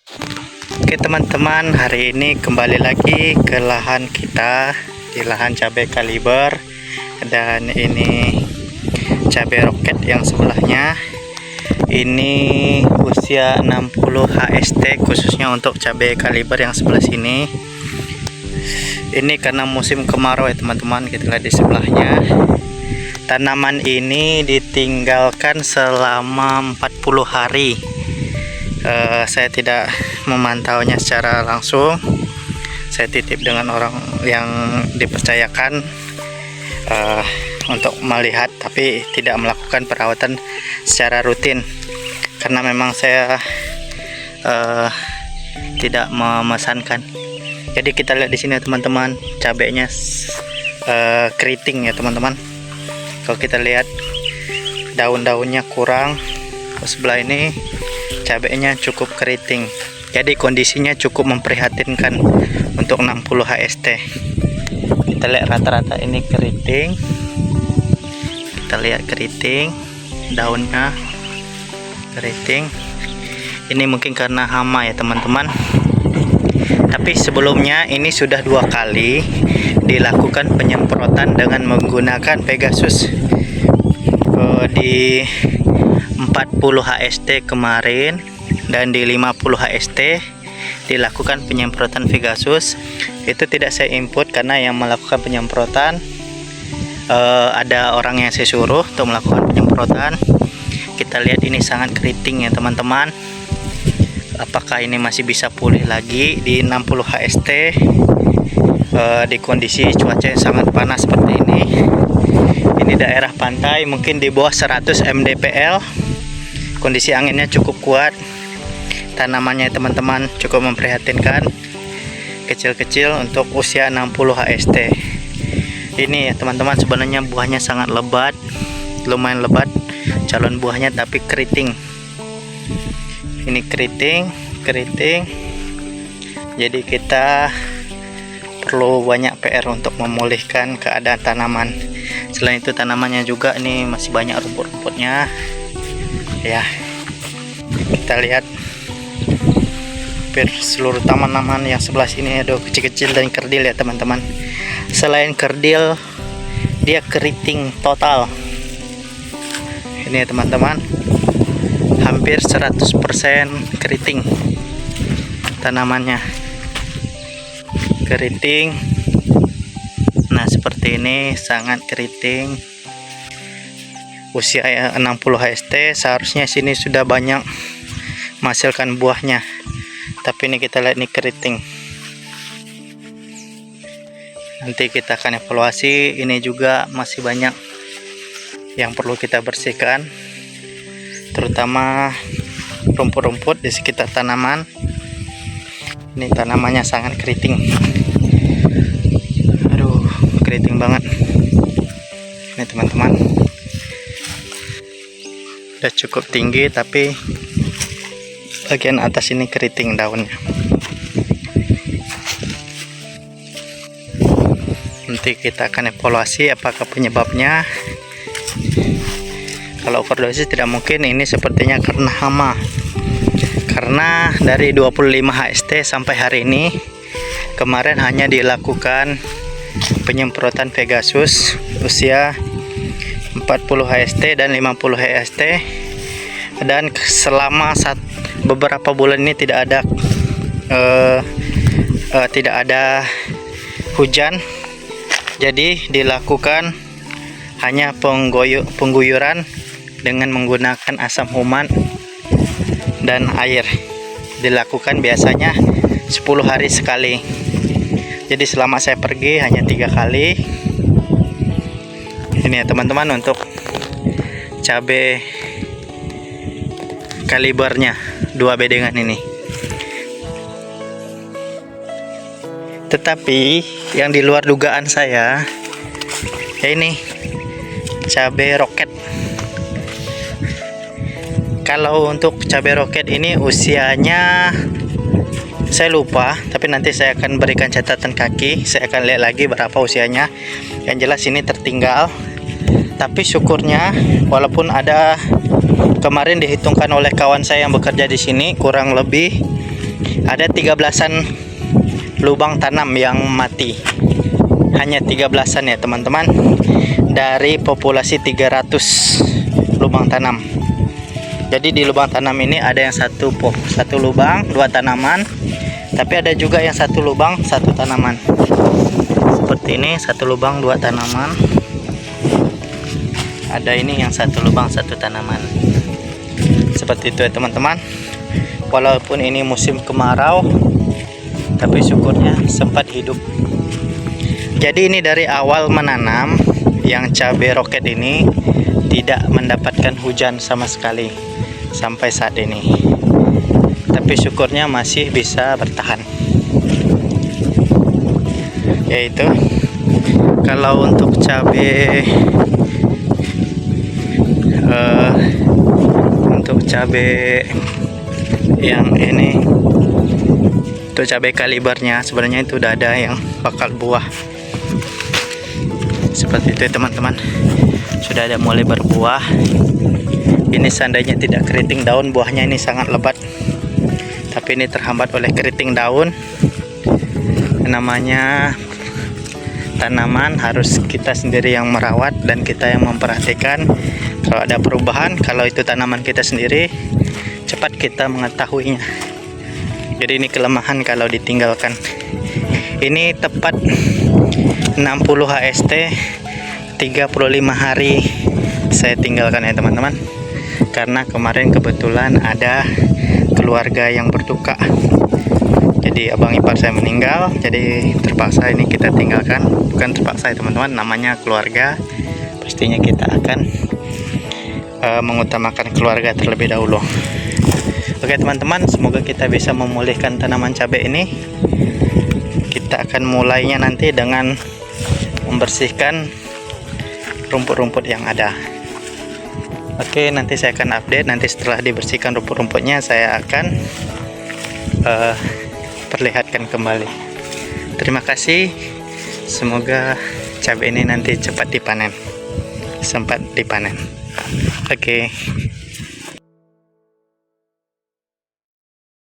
Oke teman-teman, hari ini kembali lagi ke lahan kita, di lahan cabai kaliber. Dan ini cabai roket yang sebelahnya. Ini usia 60 HST, khususnya untuk cabai kaliber yang sebelah sini. Ini karena musim kemarau ya teman-teman. Kita lihat di sebelahnya. Tanaman ini ditinggalkan selama 40 hari. Saya tidak memantaunya secara langsung. Saya titip dengan orang yang dipercayakan untuk melihat, tapi tidak melakukan perawatan secara rutin karena memang saya tidak memesankan. Jadi kita lihat di sini teman-teman, cabainya keriting ya teman-teman. Kalau kita lihat daun-daunnya kurang, sebelah ini cabainya cukup keriting, jadi kondisinya cukup memprihatinkan untuk 60 HST. Kita lihat rata-rata ini keriting, kita lihat keriting, daunnya keriting. Ini mungkin karena hama ya teman-teman, tapi sebelumnya ini sudah 2 kali dilakukan penyemprotan dengan menggunakan Pegasus. Di 40 HST kemarin dan di 50 HST dilakukan penyemprotan Pegasus. Itu tidak saya input karena yang melakukan penyemprotan ada orang yang saya suruh untuk melakukan penyemprotan. Kita lihat ini sangat keriting ya teman-teman. Apakah ini masih bisa pulih lagi di 60 HST di kondisi cuaca yang sangat panas seperti ini. Ini daerah pantai, mungkin di bawah 100 mdpl. Kondisi anginnya cukup kuat. Tanamannya teman-teman cukup memprihatinkan, kecil-kecil untuk usia 60 HST. Ini ya teman-teman, sebenarnya buahnya sangat lebat, lumayan lebat calon buahnya, tapi keriting. Ini keriting. Jadi kita perlu banyak PR untuk memulihkan keadaan tanaman. Selain itu tanamannya juga ini masih banyak rumput-rumputnya ya. Kita lihat hampir seluruh tanaman yang sebelah sini ada kecil-kecil dan kerdil ya teman-teman. Selain kerdil, dia keriting total. Ini ya teman-teman, hampir 100% keriting tanamannya, keriting. Nah seperti ini, sangat keriting. Usia 60 HST, seharusnya sini sudah banyak menghasilkan buahnya, tapi ini kita lihat ini keriting. Nanti kita akan evaluasi. Ini juga masih banyak yang perlu kita bersihkan, terutama rumput-rumput di sekitar tanaman. Ini tanamannya sangat keriting, aduh keriting banget. Ini teman-teman, udah cukup tinggi tapi bagian atas ini keriting daunnya. Nanti kita akan evaluasi apakah penyebabnya. Kalau overdosis tidak mungkin, ini sepertinya karena hama. Karena dari 25 HST sampai hari ini, kemarin hanya dilakukan penyemprotan Pegasus usia 40 HST dan 50 HST, dan selama beberapa bulan ini tidak ada hujan, jadi dilakukan hanya pengguyuran dengan menggunakan asam human dan air. Dilakukan biasanya 10 hari sekali. Jadi selama saya pergi hanya 3 kali. Ini ya teman-teman untuk cabai kalibernya 2 bedengan ini. Tetapi yang di luar dugaan saya ya ini cabai roket. Kalau untuk cabai roket ini usianya saya lupa, tapi nanti saya akan berikan catatan kaki. Saya akan lihat lagi berapa usianya. Yang jelas ini tertinggal, tapi syukurnya walaupun ada, kemarin dihitungkan oleh kawan saya yang bekerja di sini, kurang lebih ada 13-an lubang tanam yang mati. Hanya 13-an ya teman-teman, dari populasi 300 lubang tanam. Jadi di lubang tanam ini ada yang satu lubang 2 tanaman, tapi ada juga yang satu lubang 1 tanaman. Seperti ini, 1 lubang 2 tanaman. Ada ini yang 1 lubang 1 tanaman. Seperti itu ya teman-teman. Walaupun ini musim kemarau, tapi syukurnya sempat hidup. Jadi ini dari awal menanam yang cabai roket ini tidak mendapatkan hujan sama sekali sampai saat ini. Tapi syukurnya masih bisa bertahan. Yaitu kalau untuk cabai yang ini, untuk cabai kalibernya sebenarnya itu udah ada yang bakal buah. Seperti itu ya teman-teman, sudah ada mulai berbuah. Ini seandainya tidak keriting daun, buahnya ini sangat lebat, tapi ini terhambat oleh keriting daun. Namanya tanaman harus kita sendiri yang merawat dan kita yang memperhatikan. Kalau ada perubahan, kalau itu tanaman kita sendiri, cepat kita mengetahuinya. Jadi ini kelemahan kalau ditinggalkan. Ini tepat 60 HST 35 hari saya tinggalkan ya teman-teman, karena kemarin kebetulan ada keluarga yang berduka. Jadi abang ipar saya meninggal, jadi terpaksa ini kita tinggalkan. Bukan terpaksa ya teman-teman, namanya keluarga, pastinya kita akan mengutamakan keluarga terlebih dahulu. Oke teman-teman, semoga kita bisa memulihkan tanaman cabai ini. Kita akan mulainya nanti dengan membersihkan rumput-rumput yang ada. Oke, nanti saya akan update. Nanti setelah dibersihkan rumput-rumputnya, saya akan perlihatkan kembali. Terima kasih. Semoga cabai ini nanti cepat dipanen, sempat dipanen. Oke.